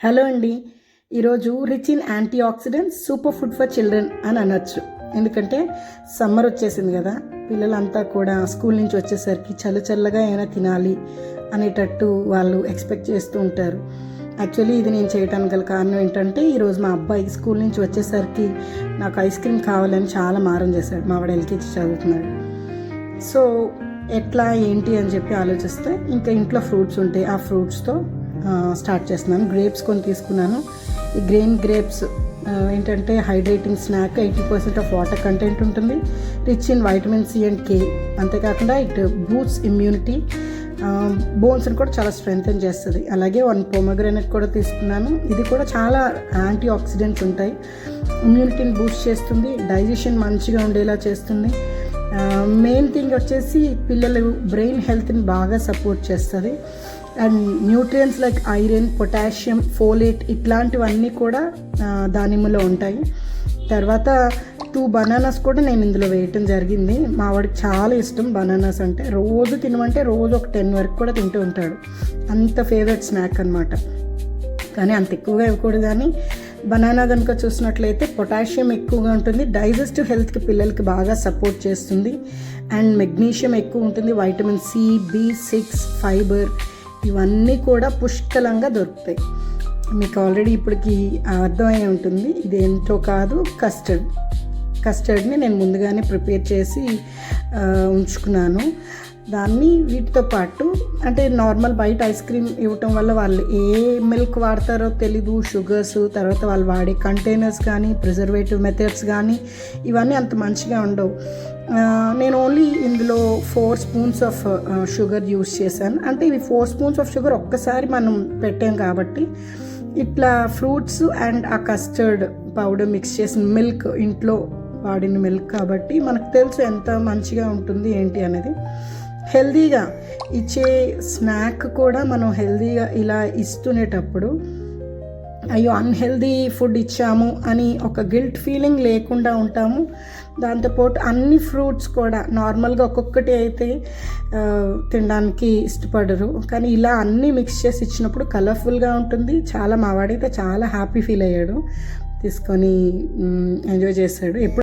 Hello అండి. ఈరోజు rich in antioxidants super food for children అని అనొచ్చు. ఎందుకంటే సమ్మర్ వచ్చేసింది కదా, పిల్లలంతా కూడా స్కూల్ నుంచి వచ్చేసరికి చల్లగా అయినా తినాలి అనేటట్టు వాళ్ళు ఎక్స్పెక్ట్ చేస్తూ ఉంటారు. యాక్చువల్లీ ఇది నేను చేయడానికి గల కారణం ఏంటంటే, ఈరోజు మా అబ్బాయి స్కూల్ నుంచి వచ్చేసరికి నాకు ఐస్ క్రీమ్ కావాలని చాలా మారం చేశాడు. మా వాడు ఎల్కేజీ చదువుతున్నాడు. సో ఎట్లా ఏంటి అని చెప్పి ఆలోచిస్తే ఇంకా ఇంట్లో ఫ్రూట్స్ ఉంటాయి, ఆ ఫ్రూట్స్తో స్టార్ట్ చేస్తున్నాను. గ్రేప్స్ కొని తీసుకున్నాను. ఈ గ్రేప్స్ ఏంటంటే hydrating snack, 80% of water content ఉంటుంది, rich in vitamin C and K. అంతేకాకుండా ఇట్ బూస్ట్స్ ఇమ్యూనిటీ, బోన్స్ని కూడా చాలా స్ట్రెంగ్తెన్ చేస్తుంది. అలాగే 1 పొమగ్రానైట్ కూడా తీసుకున్నాను. ఇది కూడా చాలా యాంటీ ఆక్సిడెంట్స్ ఉంటాయి, ఇమ్యూనిటీని బూస్ట్ చేస్తుంది, డైజెషన్ మంచిగా ఉండేలా చేస్తుంది. మెయిన్ థింగ్ వచ్చేసి పిల్లలు బ్రెయిన్ హెల్త్ని బాగా సపోర్ట్ చేస్తుంది. And nutrients like iron, potassium, folate ఇట్లాంటివన్నీ కూడా దానిమ్మలో ఉంటాయి. తర్వాత 2 బనానాస్ కూడా నేను ఇందులో వేయటం జరిగింది. మా వాడికి చాలా ఇష్టం బనానాస్ అంటే, రోజు తినమంటే రోజు ఒక 10 వరకు కూడా తింటూ ఉంటాడు. అంత ఫేవరెట్ స్నాక్ అనమాట. కానీ అంత ఎక్కువగా ఇవ్వకూడదు. కానీ బనానా కనుక చూసినట్లయితే పొటాషియం ఎక్కువగా ఉంటుంది, డైజెస్టివ్ హెల్త్కి పిల్లలకి బాగా సపోర్ట్ చేస్తుంది. అండ్ మెగ్నీషియం ఎక్కువ ఉంటుంది, వైటమిన్ సి, B6, ఫైబర్ ఇవన్నీ కూడా పుష్కలంగా దొరుకుతాయి. మీకు ఆల్రెడీ ఇప్పటికి అర్థమై ఉంటుంది, ఇది ఏంటో కాదు, కస్టర్డ్ని నేను ముందుగానే ప్రిపేర్ చేసి ఉంచుకున్నాను. దాన్ని వీటితో పాటు, అంటే నార్మల్ బయట ఐస్ క్రీమ్ ఇవ్వటం వల్ల వాళ్ళు ఏ మిల్క్ వాడతారో తెలీదు, షుగర్స్, తర్వాత వాళ్ళు వాడే కంటైనర్స్ కానీ, ప్రిజర్వేటివ్ మెథడ్స్ కానీ ఇవన్నీ అంత మంచిగా ఉండవు. నేను ఓన్లీ ఇందులో 4 స్పూన్స్ ఆఫ్ షుగర్ యూస్ చేశాను. అంటే ఇవి 4 స్పూన్స్ ఆఫ్ షుగర్ ఒక్కసారి మనం పెట్టాం కాబట్టి, ఇట్లా ఫ్రూట్స్ అండ్ ఆ కస్టర్డ్ పౌడర్ మిక్స్ చేసిన మిల్క్, ఇంట్లో వాడిన మిల్క్ కాబట్టి మనకు తెలుసు ఎంత మంచిగా ఉంటుంది ఏంటి అనేది. హెల్దీగా ఇచ్చే స్నాక్ కూడా మనం హెల్దీగా ఇలా ఇస్తునేటప్పుడు అయ్యో అన్హెల్దీ ఫుడ్ ఇచ్చాము అని ఒక గిల్ట్ ఫీలింగ్ లేకుండా ఉంటాము. దాంతోపాటు అన్ని ఫ్రూట్స్ కూడా నార్మల్గా ఒక్కొక్కటి అయితే తినడానికి ఇష్టపడరు, కానీ ఇలా అన్నీ మిక్స్ చేసి ఇచ్చినప్పుడు కలర్ఫుల్గా ఉంటుంది. చాలా, మా వాడైతే చాలా హ్యాపీ ఫీల్ అయ్యాడు, తీసుకొని ఎంజాయ్ చేశాడు. ఎప్పుడు